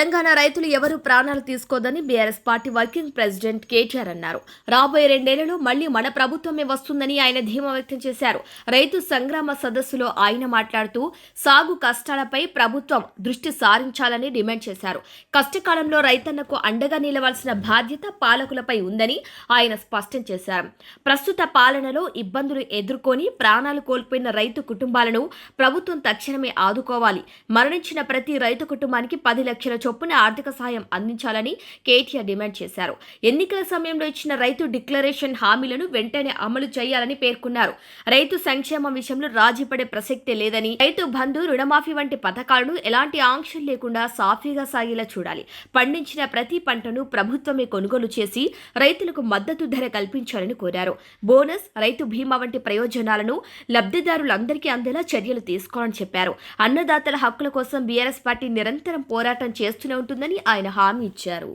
తెలంగాణ రైతులు ఎవరు ప్రాణాలు తీసుకోదని BRS party working president KTR అన్నారు. రాబోయే 2 ఏళ్లలో మళ్లీ మన ప్రభుత్వమే వస్తుందని ఆయన ధీమా వ్యక్తం చేశారు. రైతు సంగ్రామ సదస్సులో ఆయన మాట్లాడుతూ సాగు కష్టాలపై ప్రభుత్వం దృష్టి సారించాలని డిమాండ్ చేశారు. కష్టకాలంలో రైతన్నకు అండగా నిలవాల్సిన బాధ్యత పాలకులపై ఉందని ఆయన స్పష్టం చేశారు. ప్రస్తుత పాలనలో ఇబ్బందులు ఎదుర్కొని ప్రాణాలు కోల్పోయిన రైతు కుటుంబాలను ప్రభుత్వం తక్షణమే ఆదుకోవాలి. మరణించిన ప్రతి రైతు కుటుంబానికి 10 లక్షల చొప్పున ఆర్థిక సాయం అందించాలని కేటీఆర్ డిమాండ్ చేశారు. ఎన్నికల సమయంలో ఇచ్చిన రైతు డిక్లరేషన్ హామీలను వెంటనే అమలు చేయాలని పేర్కొన్నారు. రైతు సంక్షేమం విషయంలో రాజీ పడే ప్రసక్తే లేదని, రైతు బంధు, రుణమాఫీ వంటి పథకాలను ఎలాంటి ఆంక్షలు లేకుండా సాఫీగా సాగేలా చూడాలి. పండించిన ప్రతి పంటను ప్రభుత్వమే కొనుగోలు చేసి రైతులకు మద్దతు ధర కల్పించాలని కోరారు. బోనస్, రైతు బీమా వంటి ప్రయోజనాలను లబ్ధిదారులందరికీ అందేలా చర్యలు తీసుకోవాలని చెప్పారు. అన్నదాతల హక్కుల కోసం బీఆర్ఎస్ పార్టీ నిరంతరం పోరాటం చేస్తూనే ఉంటుందని ఆయన హామీ ఇచ్చారు.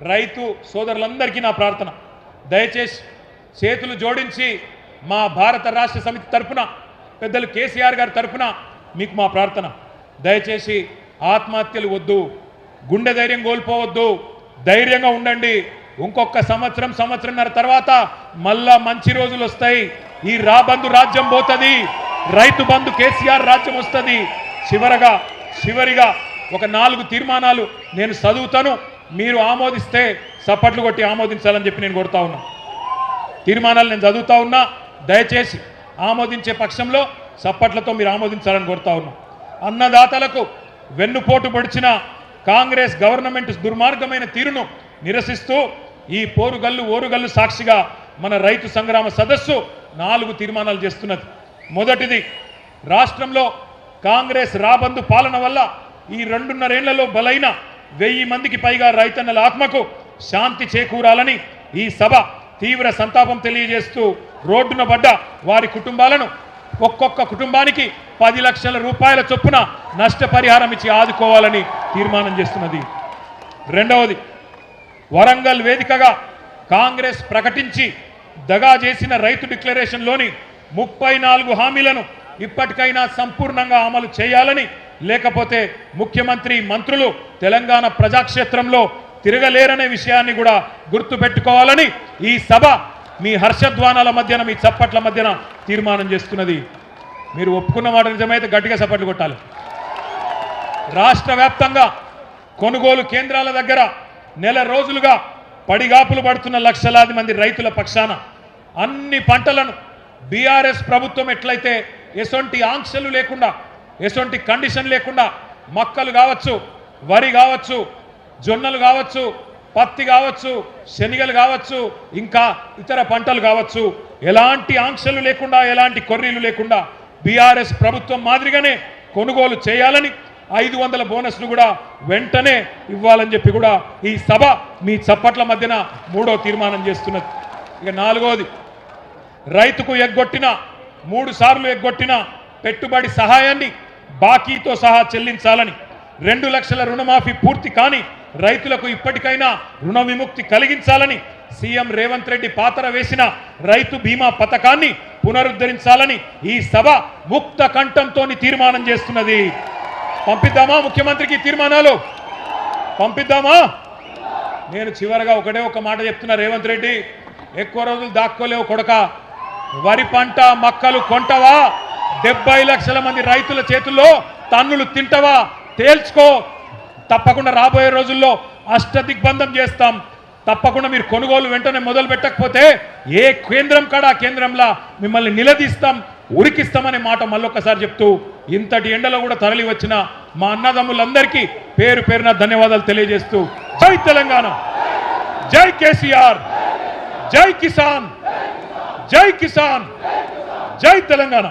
రైతు సోదరులందరికీ నా ప్రార్థన, దయచేసి చేతులు జోడించి మా భారత రాష్ట్ర సమితి తరపున, పెద్దలు కేసీఆర్ గారి తరపున మీకు మా ప్రార్థన, దయచేసి ఆత్మహత్యలు వద్దు, గుండె ధైర్యం కోల్పోవద్దు, ధైర్యంగా ఉండండి. ఇంకొక సంవత్సరంన్నర తర్వాత మళ్ళా మంచి రోజులు వస్తాయి. ఈ రాబంధు రాజ్యం పోతుంది, రైతు బంధు కేసీఆర్ రాజ్యం వస్తుంది. చివరిగా ఒక 4 తీర్మానాలు నేను చదువుతాను, మీరు ఆమోదిస్తే చప్పట్లు కొట్టి ఆమోదించాలని చెప్పి నేను కోరుతా ఉన్నా. తీర్మానాలు నేను చదువుతా ఉన్నా, దయచేసి ఆమోదించే పక్షంలో చప్పట్లతో మీరు ఆమోదించాలని కోరుతా ఉన్నా. అన్నదాతలకు వెన్నుపోటు పొడిచిన కాంగ్రెస్ గవర్నమెంట్ దుర్మార్గమైన తీరును నిరసిస్తూ ఈ ఓరుగల్లు సాక్షిగా మన రైతు సంగ్రామ సదస్సు 4 తీర్మానాలు చేస్తున్నది. మొదటిది, రాష్ట్రంలో కాంగ్రెస్ రాబందు పాలన వల్ల ఈ 2.5 ఏళ్లలో బలైన 1000 మందికి పైగా రైతన్నల ఆత్మకు శాంతి చేకూరాలని ఈ సభ తీవ్ర సంతాపం తెలియజేస్తూ రోడ్డున పడ్డ వారి కుటుంబాలను ఒక్కొక్క కుటుంబానికి 10 లక్షల రూపాయల చొప్పున నష్టపరిహారం ఇచ్చి ఆదుకోవాలని తీర్మానం చేస్తున్నది. రెండవది, వరంగల్ వేదికగా కాంగ్రెస్ ప్రకటించి దగా చేసిన రైతు డిక్లరేషన్లోని 34 హామీలను ఇప్పటికైనా సంపూర్ణంగా అమలు చేయాలని, లేకపోతే ముఖ్యమంత్రి, మంత్రులు తెలంగాణ ప్రజాక్షేత్రంలో తిరగలేరనే విషయాన్ని కూడా గుర్తుపెట్టుకోవాలని ఈ సభ మీ హర్షధ్వానాల మధ్యన, మీ చప్పట్ల మధ్యన తీర్మానం చేస్తున్నది. మీరు ఒప్పుకున్న మాట నిజమైతే గట్టిగా చప్పట్లు కొట్టాలి. రాష్ట్ర వ్యాప్తంగా కొనుగోలు కేంద్రాల దగ్గర నెల రోజులుగా పడిగాపులు పడుతున్న లక్షలాది మంది రైతుల పక్షాన అన్ని పంటలను బీఆర్ఎస్ ప్రభుత్వం ఎట్లయితే ఎసొంటి ఆంక్షలు లేకుండా, ఎసొంటి కండిషన్ లేకుండా మక్కలు కావచ్చు, వరి కావచ్చు, జొన్నలు కావచ్చు, పత్తి కావచ్చు, శనగలు కావచ్చు, ఇంకా ఇతర పంటలు కావచ్చు, ఎలాంటి ఆంక్షలు లేకుండా, ఎలాంటి కొర్రీలు లేకుండా బీఆర్ఎస్ ప్రభుత్వం మాదిరిగానే కొనుగోలు చేయాలని, 500 బోనస్ను కూడా వెంటనే ఇవ్వాలని చెప్పి కూడా ఈ సభ మీ చప్పట్ల మధ్యన 3వ తీర్మానం చేస్తున్నది. ఇక 4వది, రైతుకు 3 సార్లు ఎగ్గొట్టిన పెట్టుబడి సహాయాన్ని బాకీతో సహా చెల్లించాలని, 2 లక్షల రుణమాఫీ పూర్తి కాని రైతులకు ఇప్పటికైనా రుణ విముక్తి కలిగించాలని, సీఎం రేవంత్ రెడ్డి పాతర వేసిన రైతు బీమా పథకాన్ని పునరుద్ధరించాలని ఈ సభ ముక్త కంఠంతో తీర్మానం చేస్తున్నది. పంపిద్దామా ముఖ్యమంత్రికి తీర్మానాలు? పంపిద్దామా? నేను చివరగా ఒక మాట చెప్తున్నా, రేవంత్ రెడ్డి, ఎక్కువ రోజులు దాక్కోలేవు కొడక. వరి పంట, మక్కలు కొంటవా? 70 లక్షల మంది రైతుల చేతుల్లో తన్నులు తింటవా? తేల్చుకో. తప్పకుండా రాబోయే రోజుల్లో అష్టదిగ్బంధం చేస్తాం. తప్పకుండా మీరు కొనుగోలు వెంటనే మొదలు పెట్టకపోతే ఏ కేంద్రం కాడ కేంద్రంలా మిమ్మల్ని నిలదీస్తాం, ఉరికిస్తామనే మాట మళ్ళొక్కసారి చెప్తూ, ఇంతటి ఎండలో కూడా తరలి వచ్చిన మా అన్నదమ్ములందరికీ పేరు పేరున ధన్యవాదాలు తెలియజేస్తూ, జై తెలంగాణ, జై కేసీఆర్, జై కిసాన్, జై కిసాన్, జై తెలంగాణ.